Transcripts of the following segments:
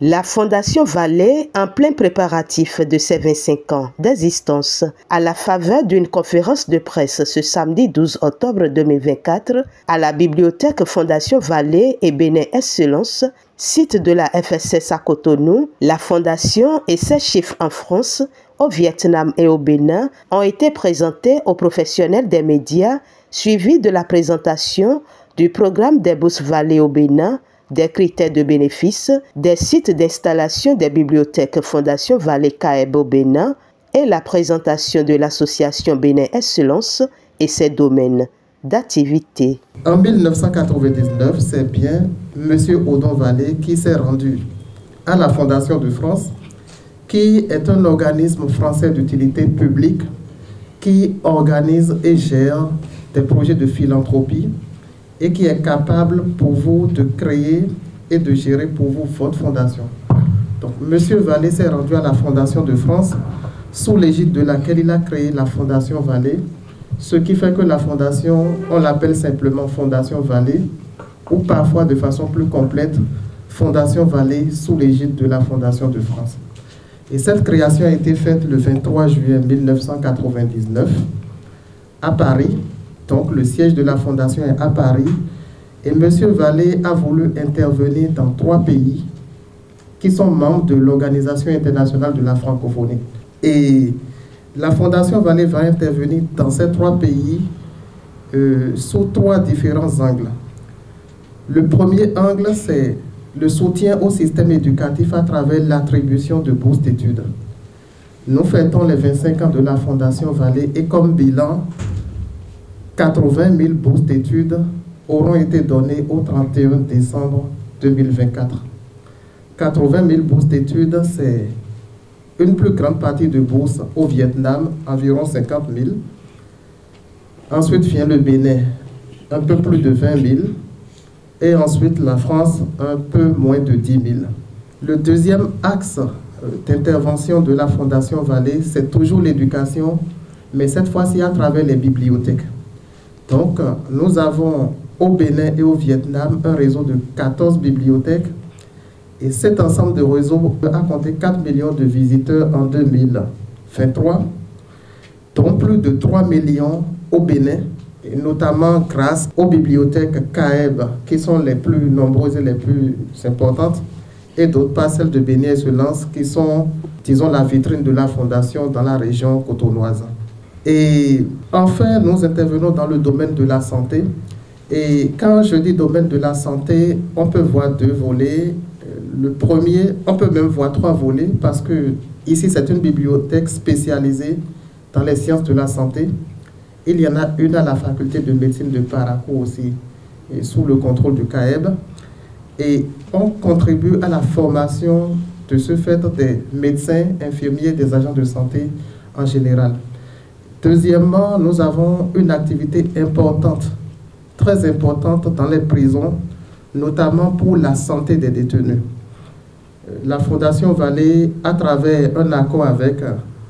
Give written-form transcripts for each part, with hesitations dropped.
La Fondation Vallée, en plein préparatif de ses 25 ans d'existence, à la faveur d'une conférence de presse ce samedi 12 octobre 2024 à la bibliothèque Fondation Vallée et Bénin Excellence, site de la FSS à Cotonou, la Fondation et ses chiffres en France, au Vietnam et au Bénin ont été présentés aux professionnels des médias, suivis de la présentation du programme des bourses Vallée au Bénin, des critères de bénéfices, des sites d'installation des bibliothèques Fondation Vallée Caeb au Bénin et la présentation de l'association Bénin Excellence et ses domaines d'activité. En 1999, c'est bien M. Audon Vallée qui s'est rendu à la Fondation de France, qui est un organisme français d'utilité publique qui organise et gère des projets de philanthropie et qui est capable pour vous de créer et de gérer pour vous votre fondation. Donc, M. Vallée s'est rendu à la Fondation de France, sous l'égide de laquelle il a créé la Fondation Vallée, ce qui fait que la fondation, on l'appelle simplement Fondation Vallée, ou parfois de façon plus complète, Fondation Vallée sous l'égide de la Fondation de France. Et cette création a été faite le 23 juillet 1999 à Paris. Donc, le siège de la Fondation est à Paris et M. Vallée a voulu intervenir dans 3 pays qui sont membres de l'Organisation internationale de la francophonie. Et la Fondation Vallée va intervenir dans ces 3 pays sous 3 différents angles. Le premier angle, c'est le soutien au système éducatif à travers l'attribution de bourses d'études. Nous fêtons les 25 ans de la Fondation Vallée et comme bilan, 80 000 bourses d'études auront été données au 31 décembre 2024. 80 000 bourses d'études, c'est une plus grande partie de bourses au Vietnam, environ 50 000. Ensuite vient le Bénin, un peu plus de 20 000. Et ensuite la France, un peu moins de 10 000. Le deuxième axe d'intervention de la Fondation Vallée, c'est toujours l'éducation, mais cette fois-ci à travers les bibliothèques. Donc, nous avons au Bénin et au Vietnam un réseau de 14 bibliothèques et cet ensemble de réseaux a compté 4 millions de visiteurs en 2023, dont plus de 3 millions au Bénin, et notamment grâce aux bibliothèques Caeb qui sont les plus nombreuses et les plus importantes, et d'autre part celles de Bénin Excellence qui sont, disons, la vitrine de la Fondation dans la région cotonoise. Et enfin, nous intervenons dans le domaine de la santé. Et quand je dis domaine de la santé, on peut voir 2 volets. Le premier, on peut même voir 3 volets parce que ici, c'est une bibliothèque spécialisée dans les sciences de la santé. Il y en a une à la faculté de médecine de Parakou aussi, et sous le contrôle du CAEB. Et on contribue à la formation de ce fait des médecins, infirmiers, des agents de santé en général. Deuxièmement, nous avons une activité importante, très importante dans les prisons, notamment pour la santé des détenus. La Fondation Vallée, à travers un accord avec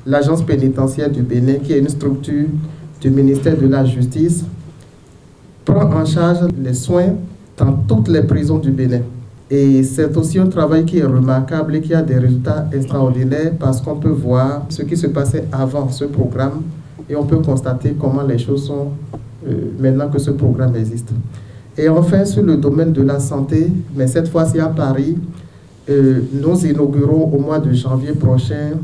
l'Agence pénitentiaire du Bénin, qui est une structure du ministère de la Justice, prend en charge les soins dans toutes les prisons du Bénin. Et c'est aussi un travail qui est remarquable et qui a des résultats extraordinaires parce qu'on peut voir ce qui se passait avant ce programme et on peut constater comment les choses sont maintenant que ce programme existe. Et enfin, sur le domaine de la santé, mais cette fois-ci à Paris, nous inaugurons au mois de janvier prochain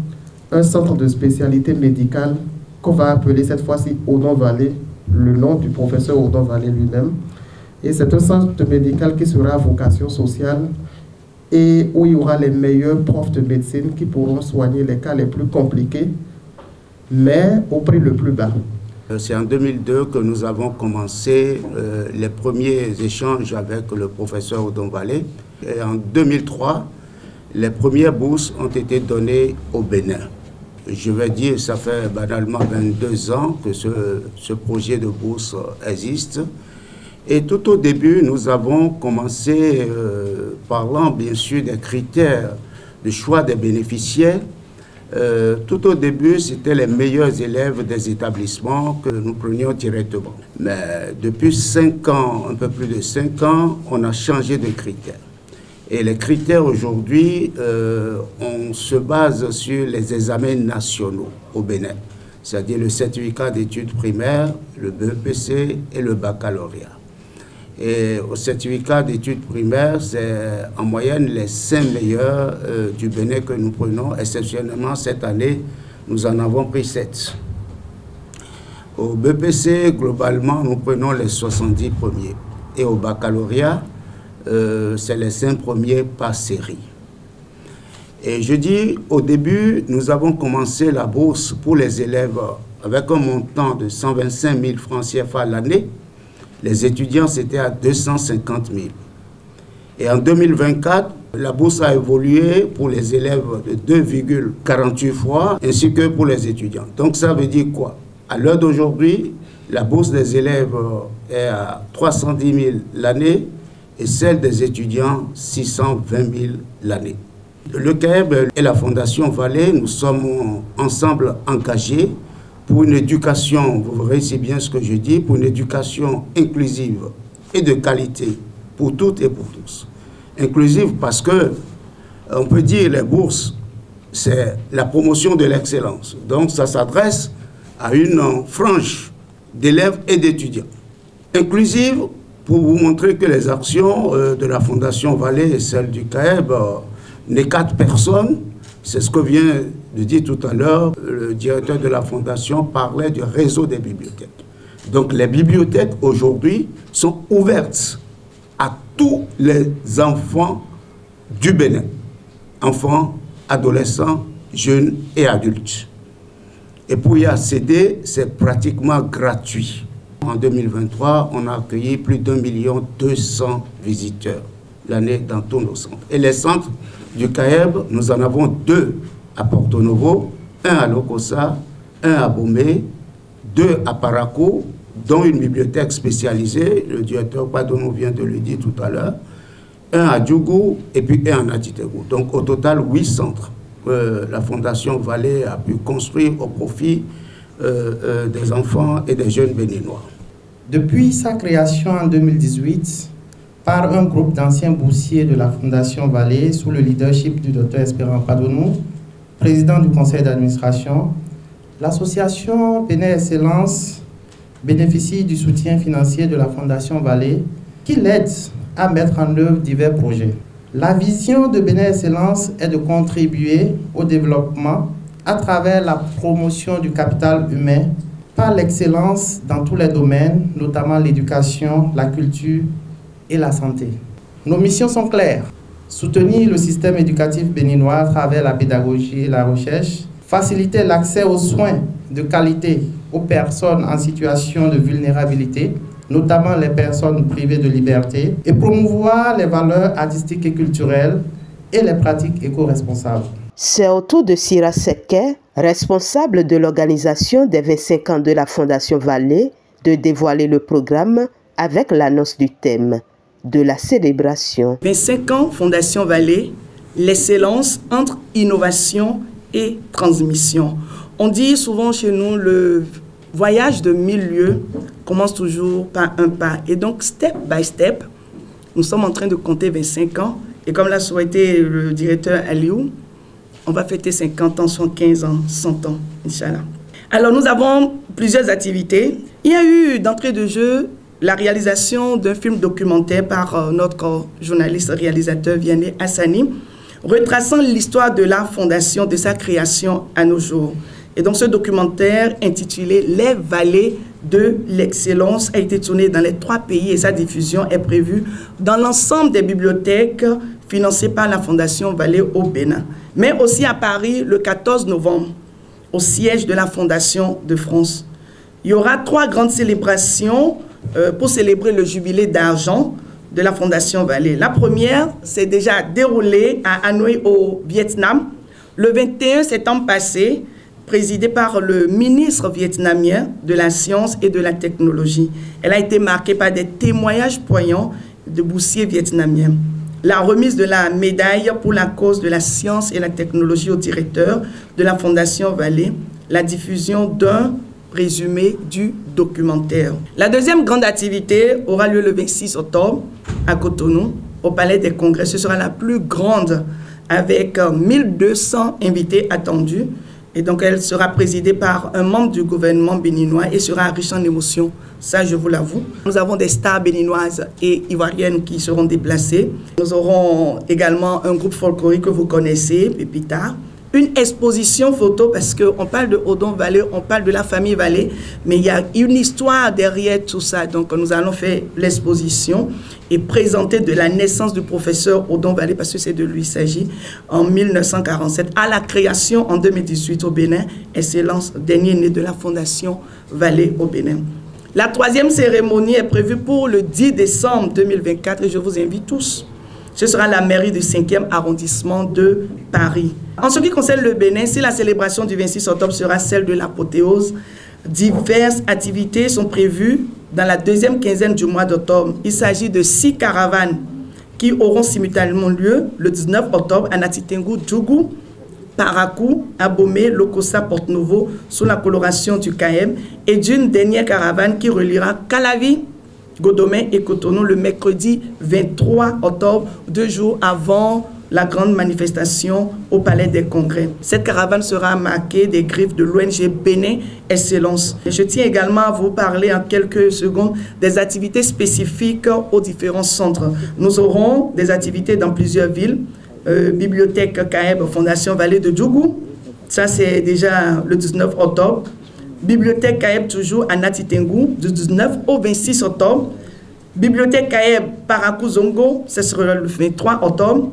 un centre de spécialité médicale qu'on va appeler cette fois-ci Audon Vallée, le nom du professeur Audon Vallée lui-même. Et c'est un centre médical qui sera à vocation sociale et où il y aura les meilleurs profs de médecine qui pourront soigner les cas les plus compliqués, mais au prix le plus bas. C'est en 2002 que nous avons commencé les premiers échanges avec le professeur Audon Vallée. Et en 2003, les premières bourses ont été données au Bénin. Je vais dire, ça fait banalement 22 ans que ce projet de bourse existe. Et tout au début, nous avons commencé parlant bien sûr des critères de choix des bénéficiaires. Tout au début, c'était les meilleurs élèves des établissements que nous prenions directement. Mais depuis 5 ans, un peu plus de 5 ans, on a changé de critères. Et les critères aujourd'hui, on se base sur les examens nationaux au Bénin, c'est-à-dire le certificat d'études primaires, le BEPC et le baccalauréat. Et au certificat d'études primaires, c'est en moyenne les 5 meilleurs du Bénin que nous prenons. Exceptionnellement, cette année, nous en avons pris 7. Au BPC, globalement, nous prenons les 70 premiers. Et au baccalauréat, c'est les 5 premiers par série. Et je dis, au début, nous avons commencé la bourse pour les élèves avec un montant de 125 000 francs CFA l'année. Les étudiants, c'était à 250 000. Et en 2024, la bourse a évolué pour les élèves de 2,48 fois, ainsi que pour les étudiants. Donc ça veut dire quoi? À l'heure d'aujourd'hui, la bourse des élèves est à 310 000 l'année et celle des étudiants, 620 000 l'année. Le CAEB et la Fondation Vallée, nous sommes ensemble engagés pour une éducation, vous verrez si bien ce que je dis, pour une éducation inclusive et de qualité pour toutes et pour tous. Inclusive parce que, on peut dire, les bourses, c'est la promotion de l'excellence. Donc, ça s'adresse à une frange d'élèves et d'étudiants. Inclusive, pour vous montrer que les actions de la Fondation Vallée et celles du CAEB n'écartent personne. C'est ce que vient de dire tout à l'heure, le directeur de la Fondation parlait du réseau des bibliothèques. Donc les bibliothèques aujourd'hui sont ouvertes à tous les enfants du Bénin, enfants, adolescents, jeunes et adultes. Et pour y accéder, c'est pratiquement gratuit. En 2023, on a accueilli plus d'1 200 000 visiteurs l'année dans tous nos centres. Et les centres du CAEB, nous en avons 2 à Porto Novo, 1 à Lokossa, 1 à Bomé, 2 à Parakou, dont une bibliothèque spécialisée, le directeur Padono vient de le dire tout à l'heure, 1 à Djougou et puis 1 à Natitégou. Donc au total, 8 centres que la Fondation Vallée a pu construire au profit des enfants et des jeunes béninois. Depuis sa création en 2018, par un groupe d'anciens boursiers de la Fondation Vallée sous le leadership du Dr Espérant Padono, président du conseil d'administration, l'association Bénin Excellence bénéficie du soutien financier de la Fondation Vallée qui l'aide à mettre en œuvre divers projets. La vision de Bénin Excellence est de contribuer au développement à travers la promotion du capital humain par l'excellence dans tous les domaines, notamment l'éducation, la culture et la santé. Nos missions sont claires. Soutenir le système éducatif béninois à travers la pédagogie et la recherche, faciliter l'accès aux soins de qualité aux personnes en situation de vulnérabilité, notamment les personnes privées de liberté, et promouvoir les valeurs artistiques et culturelles et les pratiques éco-responsables. C'est au tour de Sira Seke, responsable de l'organisation des 25 ans de la Fondation Vallée, de dévoiler le programme avec l'annonce du thème de la célébration. 25 ans, Fondation Vallée, l'excellence entre innovation et transmission. On dit souvent chez nous, le voyage de 1000 lieues commence toujours par un pas. Et donc, step by step, nous sommes en train de compter 25 ans. Et comme l'a souhaité le directeur Aliou, on va fêter 50 ans, 75 ans, 100 ans, Inch'Allah. Alors, nous avons plusieurs activités. Il y a eu, d'entrée de jeu, la réalisation d'un film documentaire par notre journaliste réalisateur Vianney Hassani, retraçant l'histoire de la fondation, de sa création à nos jours. Et donc, ce documentaire intitulé « Les vallées de l'excellence » a été tourné dans les 3 pays et sa diffusion est prévue dans l'ensemble des bibliothèques financées par la Fondation Vallée au Bénin, mais aussi à Paris le 14 novembre, au siège de la Fondation de France. Il y aura 3 grandes célébrations pour célébrer le jubilé d'argent de la Fondation Vallée. La première s'est déjà déroulée à Hanoï au Vietnam le 21 septembre passé, présidée par le ministre vietnamien de la science et de la technologie. Elle a été marquée par des témoignages poignants de boursiers vietnamiens. La remise de la médaille pour la cause de la science et la technologie au directeur de la Fondation Vallée, la diffusion d'un résumé du documentaire. La deuxième grande activité aura lieu le 26 octobre à Cotonou, au Palais des Congrès. Ce sera la plus grande avec 1200 invités attendus. Et donc, elle sera présidée par un membre du gouvernement béninois et sera riche en émotions. Ça, je vous l'avoue. Nous avons des stars béninoises et ivoiriennes qui seront déplacées. Nous aurons également un groupe folklorique que vous connaissez, Pépita. Une exposition photo, parce qu'on parle de Odon Vallée, on parle de la famille Vallée, mais il y a une histoire derrière tout ça. Donc, nous allons faire l'exposition et présenter de la naissance du professeur Odon Vallée, parce que c'est de lui qu'il s'agit, en 1947, à la création en 2018 au Bénin, excellence, dernier né de la Fondation Vallée au Bénin. La troisième cérémonie est prévue pour le 10 décembre 2024 et je vous invite tous. Ce sera la mairie du 5e arrondissement de Paris. En ce qui concerne le Bénin, si la célébration du 26 octobre sera celle de l'apothéose, diverses activités sont prévues dans la deuxième quinzaine du mois d'octobre. Il s'agit de 6 caravanes qui auront simultanément lieu le 19 octobre à Natitengu, Djougou, Parakou, Abomey, Lokossa, Porte-Nouveau, sous la coloration du KM, et d'une dernière caravane qui reliera Calavi, Godomé et Cotonou le mercredi 23 octobre, 2 jours avant la grande manifestation au Palais des Congrès. Cette caravane sera marquée des griffes de l'ONG Bénin Excellence. Je tiens également à vous parler en quelques secondes des activités spécifiques aux différents centres. Nous aurons des activités dans plusieurs villes. Bibliothèque Kaeb, Fondation Vallée de Djougou. Ça, c'est déjà le 19 octobre. Bibliothèque Kaeb, toujours à Natitengu, du 19 au 26 octobre. Bibliothèque Kaeb, Parakou Zongo, ce sera le 23 octobre.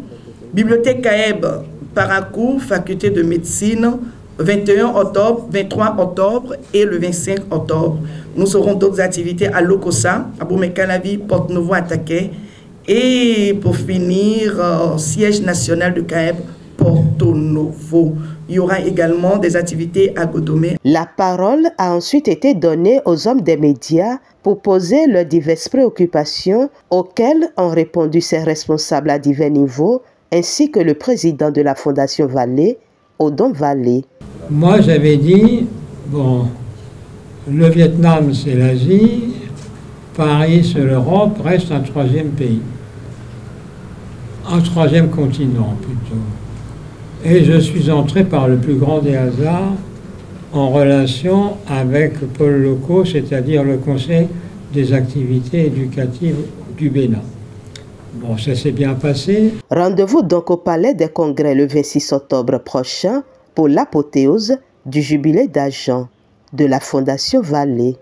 Bibliothèque Kaeb, Parakou, Faculté de médecine, 21 octobre, 23 octobre et le 25 octobre. Nous aurons d'autres activités à Lokossa, à Boumé-Calavi, Porte-Nouveau, à Taquet. Et pour finir, siège national de Kaeb, Porto Novo. Il y aura également des activités à Godomé. La parole a ensuite été donnée aux hommes des médias pour poser leurs diverses préoccupations auxquelles ont répondu ces responsables à divers niveaux, ainsi que le président de la Fondation Vallée, Odon Vallée. Moi, j'avais dit, bon, le Vietnam, c'est l'Asie, Paris, c'est l'Europe, reste un troisième pays. Un troisième continent, plutôt. Et je suis entré par le plus grand des hasards en relation avec Paul Locaux, c'est-à-dire le Conseil des activités éducatives du Bénin. Bon, ça s'est bien passé. Rendez-vous donc au Palais des Congrès le 26 octobre prochain pour l'apothéose du jubilé d'argent de la Fondation Vallée.